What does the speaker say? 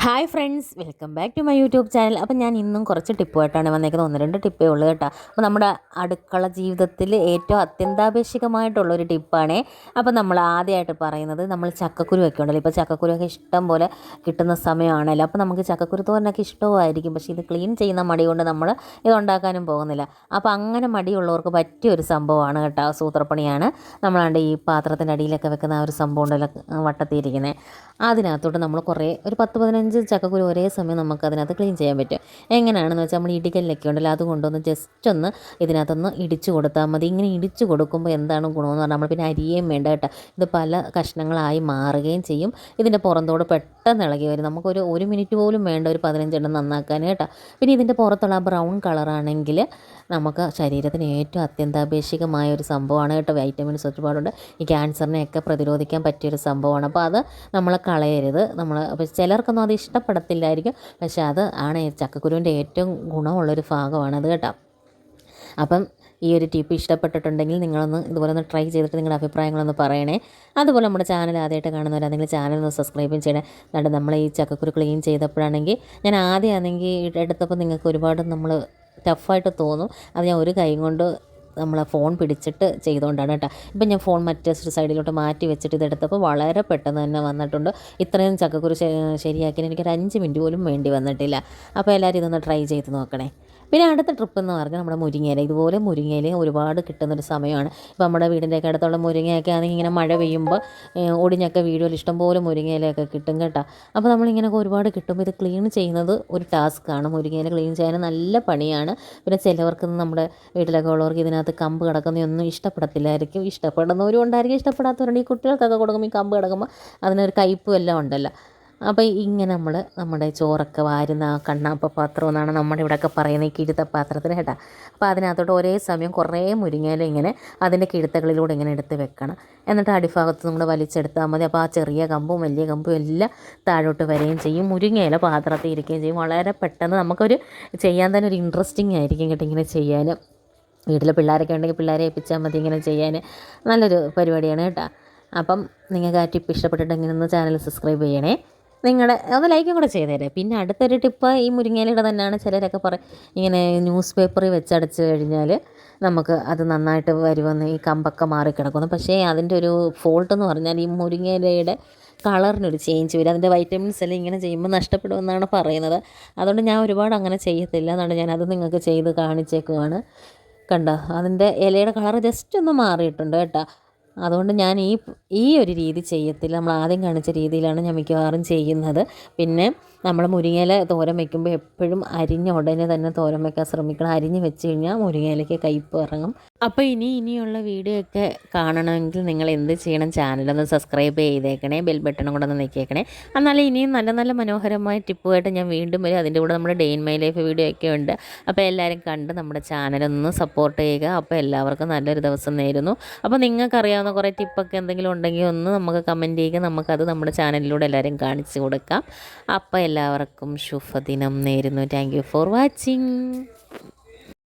Hi friends, welcome back to my YouTube channel. അപ്പം ഞാൻ ഇന്നും കുറച്ച് ടിപ്പുമായിട്ടാണ് വന്നേക്കുന്നത്. 1-2 ടിപ്പേ ഉള്ളൂ കേട്ടോ. അപ്പോൾ നമ്മുടെ അടുക്കള ജീവിതത്തിൽ ഏറ്റവും അത്യന്താപേക്ഷികമായിട്ടുള്ളൊരു ടിപ്പാണേ. അപ്പോൾ നമ്മൾ ആദ്യമായിട്ട് പറയുന്നത്, നമ്മൾ ചക്കക്കുരുവൊക്കെ ഉണ്ടല്ലോ. ഇപ്പോൾ ചക്കക്കുരുവൊക്കെ ഇഷ്ടം പോലെ കിട്ടുന്ന സമയമാണല്ലോ. അപ്പോൾ നമുക്ക് ചക്കക്കുരു തോരനൊക്കെ ഇഷ്ടമായിരിക്കും. പക്ഷേ ഇത് ക്ലീൻ ചെയ്യുന്ന മടി കൊണ്ട് നമ്മൾ ഇതുണ്ടാക്കാനും പോകുന്നില്ല. അപ്പോൾ അങ്ങനെ മടിയുള്ളവർക്ക് പറ്റിയൊരു സംഭവമാണ് കേട്ടോ. സൂത്രപ്പണിയാണ്. നമ്മളാണ്ട് ഈ പാത്രത്തിൻ്റെ അടിയിലൊക്കെ വെക്കുന്ന ആ ഒരു സംഭവം ഉണ്ടല്ലോ, വട്ടത്തിയിരിക്കുന്നത്. അതിനകത്തോട്ട് നമ്മൾ ഒരു 10-15 ചക്കക്കുരു ഒരേ സമയം നമുക്ക് അതിനകത്ത് ക്ലീൻ ചെയ്യാൻ പറ്റും. എങ്ങനെയാണെന്ന് വെച്ചാൽ, നമ്മൾ ഇടിക്കലിലൊക്കെ ഉണ്ടല്ലോ, അതുകൊണ്ടൊന്ന് ജസ്റ്റ് ഒന്ന് ഇതിനകത്തൊന്ന് ഇടിച്ചു കൊടുത്താൽ മതി. ഇങ്ങനെ ഇടിച്ചു കൊടുക്കുമ്പോൾ എന്താണ് ഗുണമെന്ന് പറഞ്ഞാൽ, നമ്മൾ പിന്നെ അരിയേം വേണ്ട കേട്ടോ. ഇത് പല കഷ്ണങ്ങളായി മാറുകയും ചെയ്യും. ഇതിൻ്റെ പുറന്തോട് പെട്ടെന്ന് ഇളകി വരും. നമുക്കൊരു 1 മിനിറ്റ് പോലും വേണ്ട ഒരു 15 എണ്ണം നന്നാക്കാൻ കേട്ടോ. പിന്നെ ഇതിൻ്റെ പുറത്തുള്ള ആ ബ്രൗൺ കളറാണെങ്കിൽ നമുക്ക് ശരീരത്തിന് ഏറ്റവും അത്യന്താപേക്ഷികമായ ഒരു സംഭവമാണ് കേട്ടോ. വൈറ്റമിൻസ് ഒരുപാടുണ്ട്. ഈ ക്യാൻസറിനെയൊക്കെ പ്രതിരോധിക്കാൻ പറ്റിയൊരു സംഭവമാണ്. അപ്പോൾ അത് നമ്മൾ കളയരുത്. അപ്പോൾ ചിലർക്കൊന്നും അത് ഇഷ്ടപ്പെടത്തില്ലായിരിക്കും. പക്ഷേ അത് ആണ് ചക്കക്കുരുവിൻ്റെ ഏറ്റവും ഗുണമുള്ളൊരു ഭാഗമാണത് കേട്ടോ. അപ്പം ഈ ഒരു ടിപ്പ് ഇഷ്ടപ്പെട്ടിട്ടുണ്ടെങ്കിൽ നിങ്ങളൊന്ന് ഇതുപോലെ ഒന്ന് ട്രൈ ചെയ്തിട്ട് നിങ്ങളുടെ അഭിപ്രായങ്ങളൊന്ന് പറയണേ. അതുപോലെ നമ്മുടെ ചാനൽ ആദ്യമായിട്ട് കാണുന്നവരാണെങ്കിൽ ചാനൽ ഒന്ന് സബ്സ്ക്രൈബും ചെയ്യണേ. എന്നിട്ട് നമ്മൾ ഈ ചക്കക്കുരു ക്ലീൻ ചെയ്തപ്പോഴാണെങ്കിൽ, ഞാൻ ആദ്യമാണെങ്കിൽ എടുത്തപ്പോൾ നിങ്ങൾക്ക് ഒരുപാട് ടഫായിട്ട് തോന്നും. അത് ഞാൻ ഒരു കൈ കൊണ്ട് ഫോൺ പിടിച്ചിട്ട് ചെയ്തുകൊണ്ടാണ് കേട്ടോ. ഇപ്പം ഞാൻ ഫോൺ മറ്റേ സൈഡിലോട്ട് മാറ്റി വെച്ചിട്ട് ഇതെടുത്തപ്പോൾ വളരെ പെട്ടെന്ന് തന്നെ വന്നിട്ടുണ്ട്. ഇത്രയും ചക്കക്കുരു ശരിയാക്കിയാൽ എനിക്കൊരു 5 മിനിറ്റ് പോലും വേണ്ടി വന്നിട്ടില്ല. അപ്പോൾ എല്ലാവരും ഇതൊന്ന് ട്രൈ ചെയ്ത് നോക്കണേ. പിന്നെ അടുത്ത ട്രിപ്പ് എന്ന് പറഞ്ഞാൽ, നമ്മുടെ മുരിങ്ങയില. ഇതുപോലെ മുരിങ്ങയില ഒരുപാട് കിട്ടുന്നൊരു സമയമാണ്. ഇപ്പോൾ നമ്മുടെ വീടിൻ്റെയൊക്കെ അടുത്തുള്ള മുരിങ്ങയൊക്കെ ആണെങ്കിൽ ഇങ്ങനെ മഴ പെയ്യുമ്പോൾ ഒടിഞ്ഞൊക്കെ വീഡിയോയിൽ ഇഷ്ടംപോലെ മുരിങ്ങയിലയൊക്കെ കിട്ടും കേട്ടോ. അപ്പോൾ നമ്മളിങ്ങനെ ഒരുപാട് കിട്ടുമ്പോൾ ഇത് ക്ലീൻ ചെയ്യുന്നത് ഒരു ടാസ്ക്കാണ്. മുരിങ്ങയില ക്ലീൻ ചെയ്യാൻ നല്ല പണിയാണ്. പിന്നെ ചിലവർക്ക് നമ്മുടെ വീട്ടിലൊക്കെ ഉള്ളവർക്ക് ഇതിനകത്ത് കമ്പ് കിടക്കുന്നതൊന്നും ഇഷ്ടപ്പെടത്തില്ലായിരിക്കും. ഇഷ്ടപ്പെടുന്നവരും ഉണ്ടായിരിക്കും, ഇഷ്ടപ്പെടാത്തവരുണ്ട്. ഈ കുട്ടികൾക്കൊക്കെ കൊടുക്കുമ്പോൾ ഈ കമ്പ് കിടക്കുമ്പോൾ അതിനൊരു കയ്പ്പും എല്ലാം ഉണ്ടല്ലോ. അപ്പോൾ ഇങ്ങനെ നമ്മുടെ ചോറൊക്കെ വാരുന്ന ആ കണ്ണാപ്പ പാത്രം എന്നാണ് നമ്മുടെ ഇവിടെയൊക്കെ പറയുന്നത്, ഈ കിഴുത്ത പാത്രത്തിന് കേട്ടോ. അപ്പോൾ അതിനകത്തോട്ട് ഒരേ സമയം കുറേ മുരിങ്ങയില ഇങ്ങനെ അതിൻ്റെ കിഴുത്തകളിലൂടെ ഇങ്ങനെ എടുത്ത് വെക്കണം. എന്നിട്ട് അടിഭാഗത്ത് നമ്മൾ വലിച്ചെടുത്താൽ മതി. അപ്പോൾ ആ ചെറിയ കമ്പും വലിയ കമ്പും എല്ലാം താഴോട്ട് വരികയും ചെയ്യും. മുരിങ്ങയില പാത്രത്തിൽ ഇരിക്കുകയും ചെയ്യും. വളരെ പെട്ടെന്ന് നമുക്കൊരു ചെയ്യാൻ തന്നെ ഒരു ഇൻട്രസ്റ്റിംഗ് ആയിരിക്കും കേട്ടോ ഇങ്ങനെ ചെയ്യാൻ. വീട്ടിൽ പിള്ളേരൊക്കെ ഉണ്ടെങ്കിൽ പിള്ളേരെ ഏൽപ്പിച്ചാൽ മതി ഇങ്ങനെ ചെയ്യാൻ. നല്ലൊരു പരിപാടിയാണ് കേട്ടോ. അപ്പം നിങ്ങൾക്ക് ആ ടിപ്പ് ഇഷ്ടപ്പെട്ടിട്ടുണ്ടെങ്കിൽ ഒന്ന് ചാനൽ സബ്സ്ക്രൈബ് ചെയ്യണേ. ഒന്ന് ലൈക്കും കൂടെ ചെയ്തേരെ. പിന്നെ അടുത്തൊരു ടിപ്പ് ഈ മുരിങ്ങയിലയുടെ തന്നെയാണ്. ചിലരൊക്കെ ഇങ്ങനെ ന്യൂസ് പേപ്പറിൽ വെച്ചടച്ച് കഴിഞ്ഞാൽ നമുക്ക് അത് നന്നായിട്ട് വരുമെന്ന്, ഈ കമ്പൊക്കെ മാറിക്കിടക്കുന്നു. പക്ഷേ അതിൻ്റെ ഒരു ഫോൾട്ടെന്ന് പറഞ്ഞാൽ, ഈ മുരിങ്ങയിലയുടെ കളറിനൊരു ചേഞ്ച് വരും. അതിൻ്റെ വൈറ്റമിൻസ് എല്ലാം ഇങ്ങനെ ചെയ്യുമ്പോൾ നഷ്ടപ്പെടുമെന്നാണ് പറയുന്നത്. അതുകൊണ്ട് ഞാൻ ഒരുപാട് അങ്ങനെ ചെയ്യത്തില്ല. അതുകൊണ്ട് ഞാനത് നിങ്ങൾക്ക് ചെയ്ത് കാണിച്ചേക്കുവാണ്. കണ്ടോ, അതിൻ്റെ ഇലയുടെ കളർ ജസ്റ്റ് ഒന്ന് മാറിയിട്ടുണ്ട് കേട്ടോ. അതുകൊണ്ട് ഞാൻ ഈ ഒരു രീതി ചെയ്യത്തില്ല. നമ്മൾ ആദ്യം കാണിച്ച രീതിയിലാണ് ഞാൻ മിക്കവാറും ചെയ്യുന്നത്. പിന്നെ നമ്മൾ മുരിങ്ങയില തോരൻ വയ്ക്കുമ്പോൾ എപ്പോഴും അരിഞ്ഞ ഉടനെ തന്നെ തോരൻ വയ്ക്കാൻ ശ്രമിക്കണം. അരിഞ്ഞ് വെച്ച് കഴിഞ്ഞാൽ മുരിങ്ങയിലയ്ക്ക് കയ്പ്പ് ഇറങ്ങും. അപ്പോൾ ഇനിയുള്ള വീഡിയോ ഒക്കെ കാണണമെങ്കിൽ നിങ്ങൾ എന്ത് ചെയ്യണം, ചാനലൊന്ന് സബ്സ്ക്രൈബ് ചെയ്തേക്കണേ, ബെൽ ബട്ടണും കൂടെ ഒന്ന് നിൽക്കേക്കണേ. എന്നാലും ഇനിയും നല്ല നല്ല മനോഹരമായ ടിപ്പുമായിട്ട് ഞാൻ വീണ്ടും വരും. അതിൻ്റെ കൂടെ നമ്മുടെ day in my life video ഒക്കെ ഉണ്ട്. അപ്പോൾ എല്ലാവരും കണ്ട് നമ്മുടെ ചാനലൊന്ന് സപ്പോർട്ട് ചെയ്യുക. അപ്പോൾ എല്ലാവർക്കും നല്ലൊരു ദിവസം നേരുന്നു. അപ്പോൾ നിങ്ങൾക്കറിയാവുന്ന കുറേ ടിപ്പൊക്കെ എന്തെങ്കിലും ഉണ്ടെങ്കിൽ ഒന്ന് നമുക്ക് കമൻറ്റ് ചെയ്യുക. നമുക്കത് നമ്മുടെ ചാനലിലൂടെ എല്ലാവരും കാണിച്ചു കൊടുക്കാം. അപ്പോൾ എല്ലാവർക്കും ശുഭദിനം നേരുന്നു. Thank you for watching.